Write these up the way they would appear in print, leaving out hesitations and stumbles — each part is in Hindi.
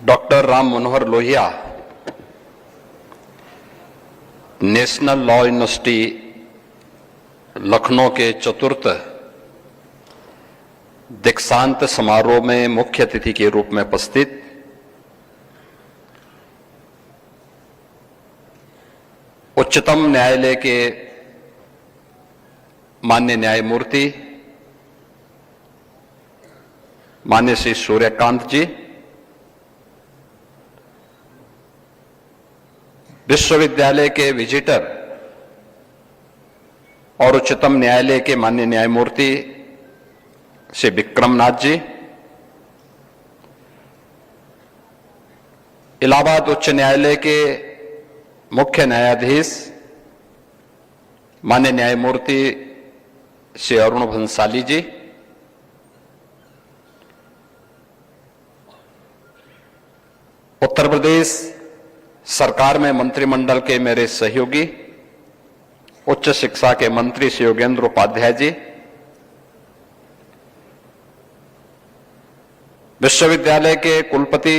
Doctor Ram Manohar Lohia national law university Lucknow के चतुर्थ दीक्षांत समारोह में मुख्य अतिथि के रूप में उपस्थित उच्चतम न्यायालय के माननीय न्यायमूर्ति माननीय श्री सूर्यकांत जी, विश्वविद्यालय के विजिटर और उच्चतम न्यायालय के माननीय न्यायमूर्ति श्री विक्रमनाथ जी, इलाहाबाद उच्च न्यायालय के मुख्य न्यायाधीश माननीय न्यायमूर्ति श्री अरुण भंसाली जी, उत्तर प्रदेश सरकार में मंत्रिमंडल के मेरे सहयोगी उच्च शिक्षा के मंत्री श्री योगेंद्र उपाध्याय जी, विश्वविद्यालय के कुलपति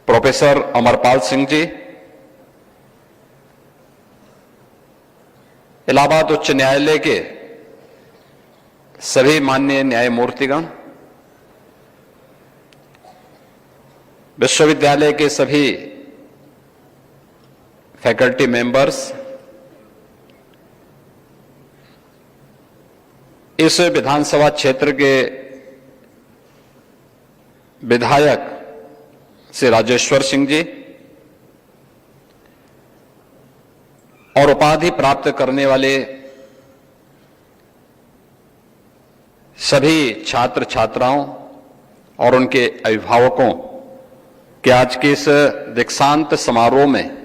प्रोफेसर अमरपाल सिंह जी, इलाहाबाद उच्च न्यायालय के सभी माननीय न्यायमूर्तिगण, विश्वविद्यालय के सभी फैकल्टी मेंबर्स, इस विधानसभा क्षेत्र के विधायक श्री राजेश्वर सिंह जी और उपाधि प्राप्त करने वाले सभी छात्र छात्राओं और उनके अभिभावकों के आज के इस दीक्षांत समारोह में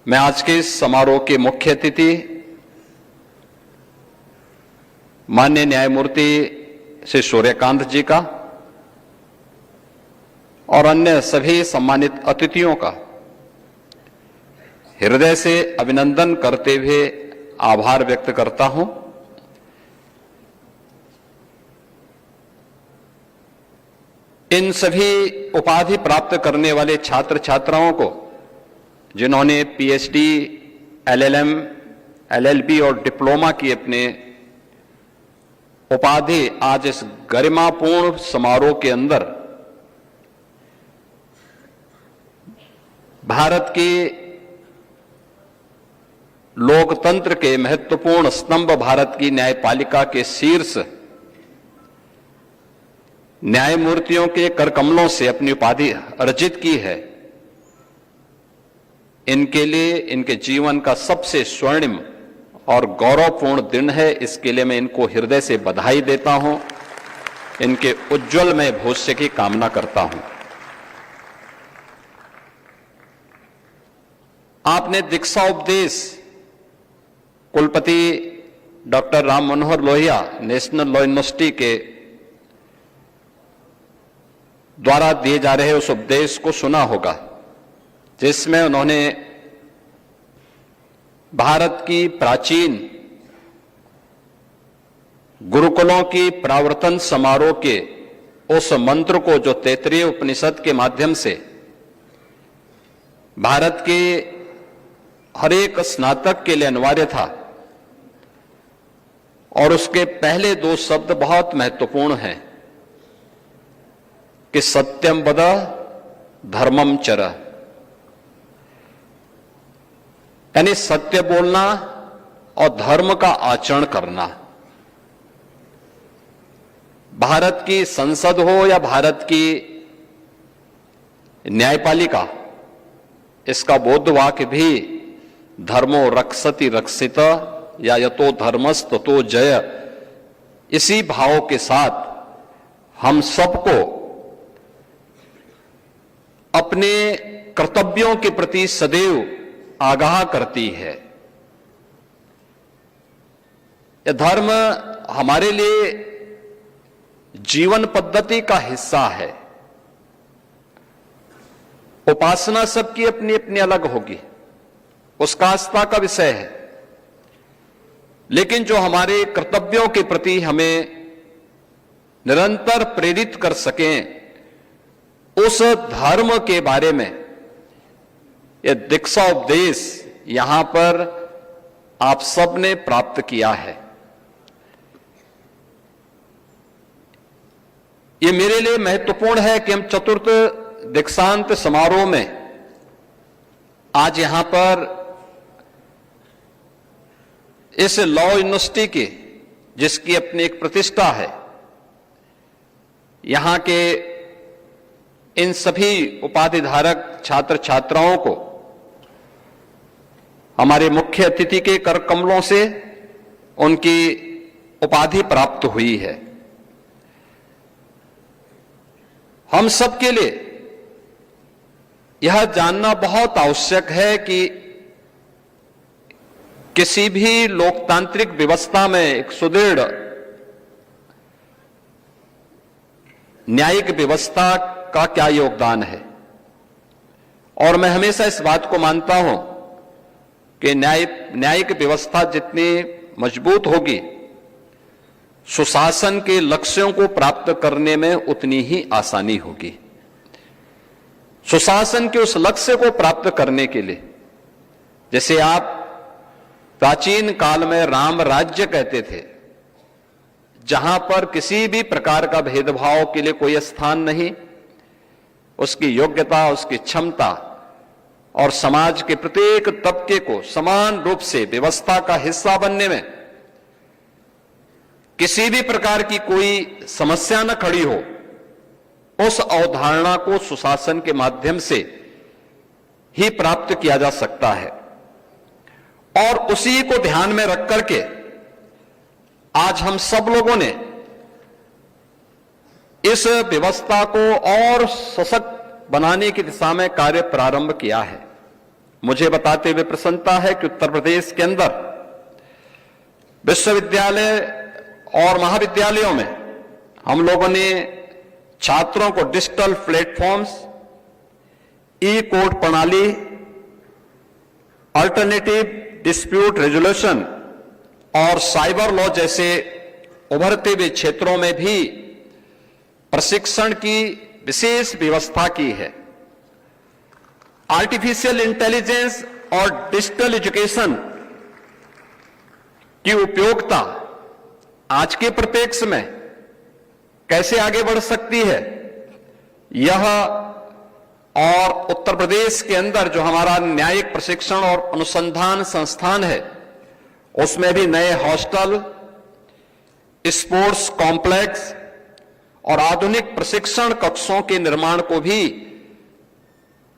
मैं आज के इस समारोह के मुख्य अतिथि माननीय न्यायमूर्ति श्री सूर्यकांत जी का और अन्य सभी सम्मानित अतिथियों का हृदय से अभिनंदन करते हुए आभार व्यक्त करता हूं। इन सभी उपाधि प्राप्त करने वाले छात्र छात्राओं को जिन्होंने पीएचडी, एलएलएम, एलएलबी और डिप्लोमा की अपने उपाधि आज इस गरिमापूर्ण समारोह के अंदर भारत की लोकतंत्र के महत्वपूर्ण स्तंभ भारत की न्यायपालिका के शीर्ष न्यायमूर्तियों के करकमलों से अपनी उपाधि अर्जित की है, इनके लिए इनके जीवन का सबसे स्वर्णिम और गौरवपूर्ण दिन है। इसके लिए मैं इनको हृदय से बधाई देता हूं, इनके उज्जवलमय भविष्य की कामना करता हूं। आपने दीक्षा उपदेश कुलपति doctor Ram Manohar Lohia national law university के द्वारा दिए जा रहे उस उपदेश को सुना होगा, जिसमें उन्होंने भारत की प्राचीन गुरुकुलों की प्रावर्तन समारोह के उस मंत्र को जो तैत्तिरीय उपनिषद के माध्यम से भारत के हर एक स्नातक के लिए अनिवार्य था, और उसके पहले दो शब्द बहुत महत्वपूर्ण हैं कि सत्यम वद धर्मम चर, यानी सत्य बोलना और धर्म का आचरण करना। भारत की संसद हो या भारत की न्यायपालिका, इसका बौद्ध वाक्य भी धर्मो रक्षति रक्षित या यतो धर्मस्ततो जय, इसी भाव के साथ हम सबको अपने कर्तव्यों के प्रति सदैव आगाह करती है। यह धर्म हमारे लिए जीवन पद्धति का हिस्सा है। उपासना सबकी अपनी अपनी अलग होगी, उसका आस्था का विषय है, लेकिन जो हमारे कर्तव्यों के प्रति हमें निरंतर प्रेरित कर सकें, उस धर्म के बारे में यह दीक्षाउपदेश यहां पर आप सबने प्राप्त किया है। ये मेरे लिए महत्वपूर्ण है कि हम चतुर्थ दीक्षांत समारोह में आज यहां पर इस लॉ यूनिवर्सिटी के, जिसकी अपनी एक प्रतिष्ठा है, यहां के इन सभी उपाधिधारक छात्र छात्राओं को हमारे मुख्य अतिथि के कर कमलों से उनकी उपाधि प्राप्त हुई है। हम सबके लिए यह जानना बहुत आवश्यक है कि किसी भी लोकतांत्रिक व्यवस्था में एक सुदृढ़ न्यायिक व्यवस्था का क्या योगदान है। और मैं हमेशा इस बात को मानता हूं कि न्यायिक व्यवस्था जितनी मजबूत होगी, सुशासन के लक्ष्यों को प्राप्त करने में उतनी ही आसानी होगी। सुशासन के उस लक्ष्य को प्राप्त करने के लिए, जैसे आप प्राचीन काल में राम राज्य कहते थे, जहां पर किसी भी प्रकार का भेदभाव के लिए कोई स्थान नहीं, उसकी योग्यता, उसकी क्षमता और समाज के प्रत्येक तबके को समान रूप से व्यवस्था का हिस्सा बनने में किसी भी प्रकार की कोई समस्या न खड़ी हो, उस अवधारणा को सुशासन के माध्यम से ही प्राप्त किया जा सकता है। और उसी को ध्यान में रख करके आज हम सब लोगों ने इस व्यवस्था को और सशक्त बनाने की दिशा में कार्य प्रारंभ किया है। मुझे बताते हुए प्रसन्नता है कि उत्तर प्रदेश के अंदर विश्वविद्यालय और महाविद्यालयों में हम लोगों ने छात्रों को डिजिटल प्लेटफॉर्म्स, ई कोर्ट प्रणाली, अल्टरनेटिव डिस्प्यूट रेजोल्यूशन और साइबर लॉ जैसे उभरते हुए क्षेत्रों में भी प्रशिक्षण की विशेष व्यवस्था की है। आर्टिफिशियल इंटेलिजेंस और डिजिटल एजुकेशन की उपयोगिता आज के परिप्रेक्ष्य में कैसे आगे बढ़ सकती है, यह और उत्तर प्रदेश के अंदर जो हमारा न्यायिक प्रशिक्षण और अनुसंधान संस्थान है, उसमें भी नए हॉस्टल, स्पोर्ट्स कॉम्प्लेक्स और आधुनिक प्रशिक्षण कक्षों के निर्माण को भी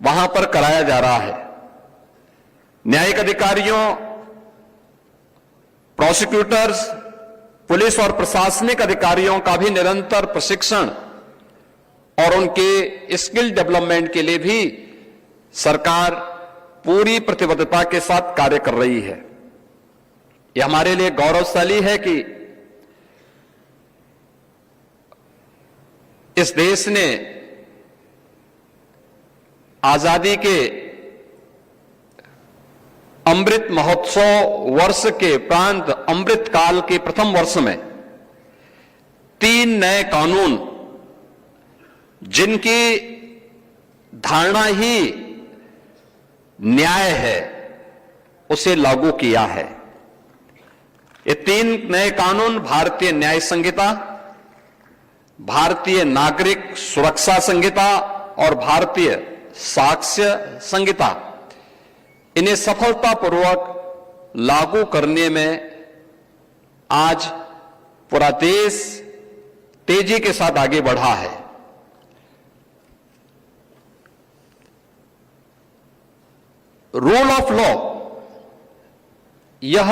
वहां पर कराया जा रहा है। न्यायिक अधिकारियों, प्रोसिक्यूटर्स, पुलिस और प्रशासनिक अधिकारियों का भी निरंतर प्रशिक्षण और उनके स्किल डेवलपमेंट के लिए भी सरकार पूरी प्रतिबद्धता के साथ कार्य कर रही है। यह हमारे लिए गौरवशाली है कि इस देश ने आजादी के अमृत महोत्सव वर्ष के उपरांत अमृत काल के प्रथम वर्ष में 3 नए कानून, जिनकी धारणा ही न्याय है, उसे लागू किया है। ये 3 नए कानून भारतीय न्याय संहिता, भारतीय नागरिक सुरक्षा संहिता और भारतीय साक्ष्य संहिता, इन्हें सफलतापूर्वक लागू करने में आज पूरा देश तेजी के साथ आगे बढ़ा है। रूल ऑफ लॉ, यह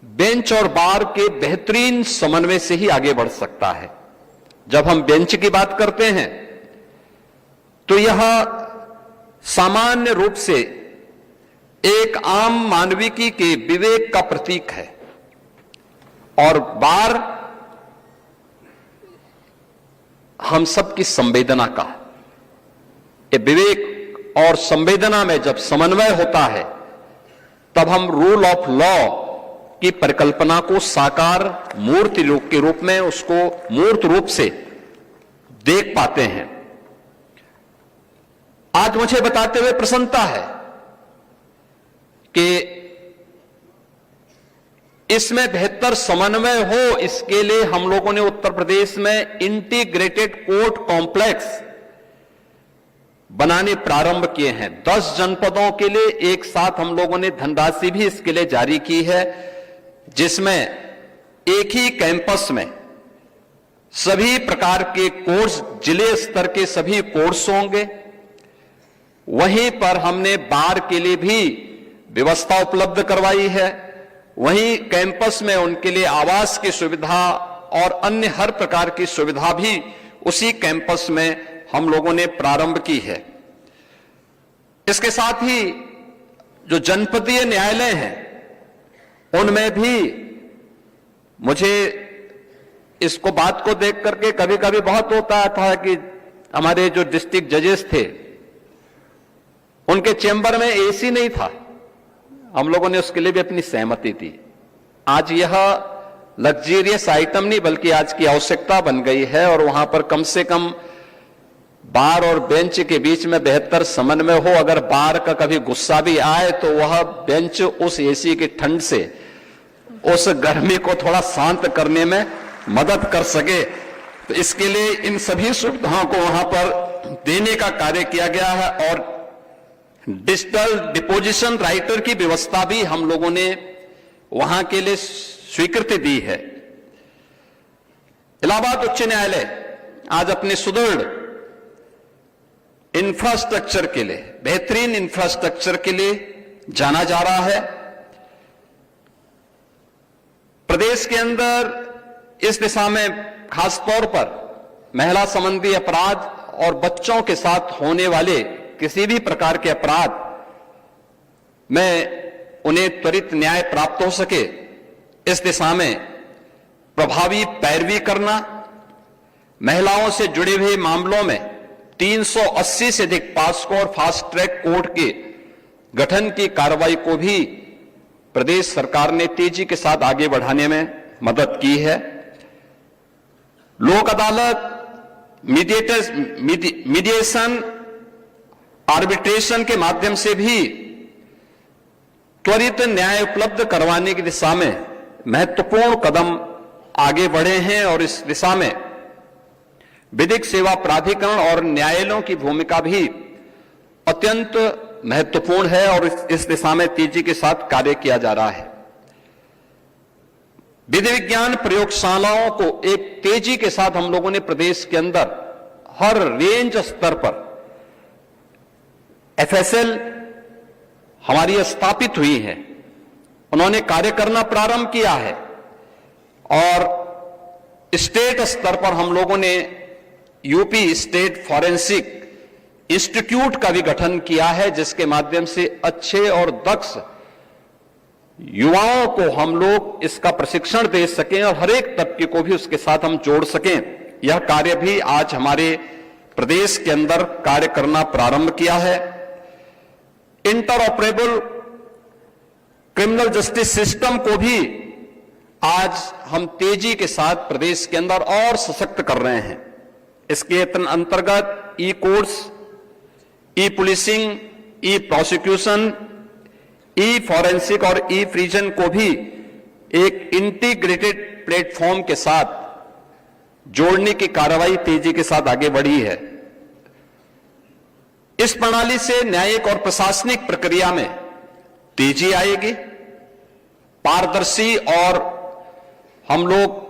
बेंच और बार के बेहतरीन समन्वय से ही आगे बढ़ सकता है। जब हम बेंच की बात करते हैं तो यह सामान्य रूप से एक आम मानविकी के विवेक का प्रतीक है, और बार हम सबकी संवेदना का। ये विवेक और संवेदना में जब समन्वय होता है, तब हम रूल ऑफ लॉ की परिकल्पना को साकार मूर्ति रूप के रूप में उसको मूर्त रूप से देख पाते हैं। आज मुझे बताते हुए प्रसन्नता है कि इसमें बेहतर समन्वय हो, इसके लिए हम लोगों ने उत्तर प्रदेश में इंटीग्रेटेड कोर्ट कॉम्प्लेक्स बनाने प्रारंभ किए हैं। 10 जनपदों के लिए एक साथ हम लोगों ने धनराशि भी इसके लिए जारी की है, जिसमें एक ही कैंपस में सभी प्रकार के कोर्स, जिले स्तर के सभी कोर्स होंगे। वहीं पर हमने बार के लिए भी व्यवस्था उपलब्ध करवाई है। वहीं कैंपस में उनके लिए आवास की सुविधा और अन्य हर प्रकार की सुविधा भी उसी कैंपस में हम लोगों ने प्रारंभ की है। इसके साथ ही जो जनपदीय न्यायालय हैं, उनमें भी मुझे इसको बात को देख करके कभी कभी बहुत होता था कि हमारे जो डिस्ट्रिक्ट जजेस थे, उनके चेंबर में एसी नहीं था। हम लोगों ने उसके लिए भी अपनी सहमति दी। आज यह लग्जरियस आइटम नहीं बल्कि आज की आवश्यकता बन गई है और वहां पर कम से कम बार और बेंच के बीच में बेहतर समन्वय हो। अगर बार का कभी गुस्सा भी आए तो वह बेंच उस एसी की ठंड से उस गर्मी को थोड़ा शांत करने में मदद कर सके। तो इसके लिए इन सभी सुविधाओं को वहां पर देने का कार्य किया गया है और डिजिटल डिपोजिशन राइटर की व्यवस्था भी हम लोगों ने वहां के लिए स्वीकृति दी है। इलाहाबाद उच्च न्यायालय आज अपने सुदृढ़ इंफ्रास्ट्रक्चर के लिए, बेहतरीन इंफ्रास्ट्रक्चर के लिए जाना जा रहा है। प्रदेश के अंदर इस दिशा में खासतौर पर महिला संबंधी अपराध और बच्चों के साथ होने वाले किसी भी प्रकार के अपराध में उन्हें त्वरित न्याय प्राप्त हो सके, इस दिशा में प्रभावी पैरवी करना, महिलाओं से जुड़े हुए मामलों में 380 से अधिक पास्को और फास्ट ट्रैक कोर्ट के गठन की कार्रवाई को भी प्रदेश सरकार ने तेजी के साथ आगे बढ़ाने में मदद की है। लोक अदालत, मीडिएशन, आर्बिट्रेशन के माध्यम से भी त्वरित न्याय उपलब्ध करवाने की दिशा में महत्वपूर्ण कदम आगे बढ़े हैं और इस दिशा में विधिक सेवा प्राधिकरण और न्यायालयों की भूमिका भी अत्यंत महत्वपूर्ण है और इस दिशा में तेजी के साथ कार्य किया जा रहा है। विधि विज्ञान प्रयोगशालाओं को एक तेजी के साथ हम लोगों ने प्रदेश के अंदर हर रेंज स्तर पर एफएसएल हमारी स्थापित हुई है, उन्होंने कार्य करना प्रारंभ किया है और स्टेट स्तर पर हम लोगों ने यूपी स्टेट फॉरेंसिक इंस्टीट्यूट का भी गठन किया है, जिसके माध्यम से अच्छे और दक्ष युवाओं को हम लोग इसका प्रशिक्षण दे सकें और हर एक तबके को भी उसके साथ हम जोड़ सकें। यह कार्य भी आज हमारे प्रदेश के अंदर कार्य करना प्रारंभ किया है। इंटरऑपरेबल क्रिमिनल जस्टिस सिस्टम को भी आज हम तेजी के साथ प्रदेश के अंदर और सशक्त कर रहे हैं। इसके अंतर्गत ई कोर्ट्स, ई पुलिसिंग, ई प्रोसिक्यूशन, ई फॉरेंसिक और ई प्रिजन को भी एक इंटीग्रेटेड प्लेटफॉर्म के साथ जोड़ने की कार्रवाई तेजी के साथ आगे बढ़ी है। इस प्रणाली से न्यायिक और प्रशासनिक प्रक्रिया में तेजी आएगी, पारदर्शी और हम लोग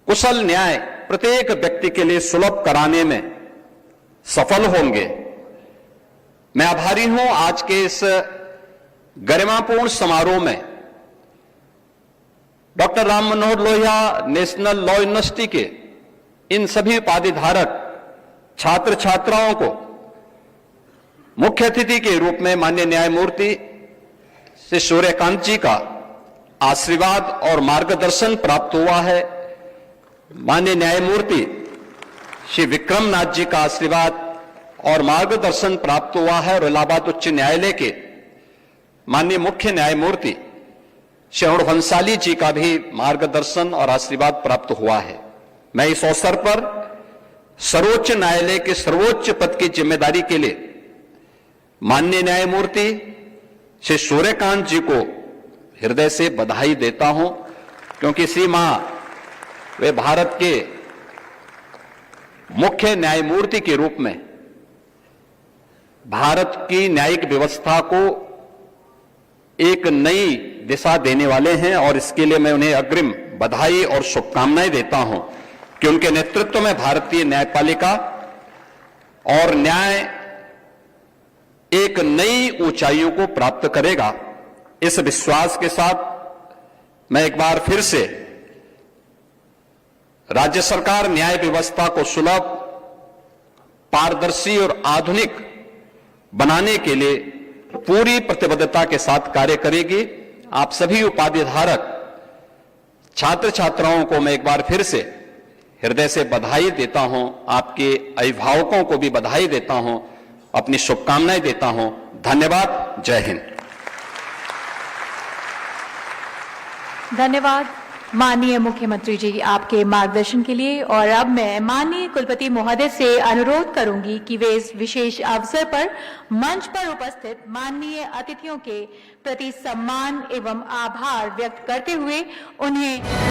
कुशल न्याय प्रत्येक व्यक्ति के लिए सुलभ कराने में सफल होंगे। मैं आभारी हूं आज के इस गरिमापूर्ण समारोह में doctor Ram Manohar Lohia national law university के इन सभी उपाधिधारक छात्र छात्राओं को मुख्य अतिथि के रूप में माननीय न्यायमूर्ति श्री सूर्यकांत जी का आशीर्वाद और मार्गदर्शन प्राप्त हुआ है। माननीय न्यायमूर्ति श्री विक्रमनाथ जी का आशीर्वाद और मार्गदर्शन प्राप्त हुआ है और इलाहाबाद उच्च न्यायालय के माननीय मुख्य न्यायमूर्ति श्री अरुण भंसाली जी का भी मार्गदर्शन और आशीर्वाद प्राप्त हुआ है। मैं इस अवसर पर सर्वोच्च न्यायालय के सर्वोच्च पद की जिम्मेदारी के लिए माननीय न्यायमूर्ति श्री सूर्यकांत जी को हृदय से बधाई देता हूं, क्योंकि श्री मां वे भारत के मुख्य न्यायमूर्ति के रूप में भारत की न्यायिक व्यवस्था को एक नई दिशा देने वाले हैं और इसके लिए मैं उन्हें अग्रिम बधाई और शुभकामनाएं देता हूं कि उनके नेतृत्व में भारतीय न्यायपालिका और न्याय एक नई ऊंचाइयों को प्राप्त करेगा। इस विश्वास के साथ मैं एक बार फिर से राज्य सरकार न्याय व्यवस्था को सुलभ, पारदर्शी और आधुनिक बनाने के लिए पूरी प्रतिबद्धता के साथ कार्य करेगी। आप सभी उपाधि धारक छात्र छात्राओं को मैं एक बार फिर से हृदय से बधाई देता हूं, आपके अभिभावकों को भी बधाई देता हूं, अपनी शुभकामनाएं देता हूं। धन्यवाद। जय हिंद। धन्यवाद माननीय मुख्यमंत्री जी आपके मार्गदर्शन के लिए। और अब मैं माननीय कुलपति महोदय से अनुरोध करूंगी कि वे इस विशेष अवसर पर मंच पर उपस्थित माननीय अतिथियों के प्रति सम्मान एवं आभार व्यक्त करते हुए उन्हें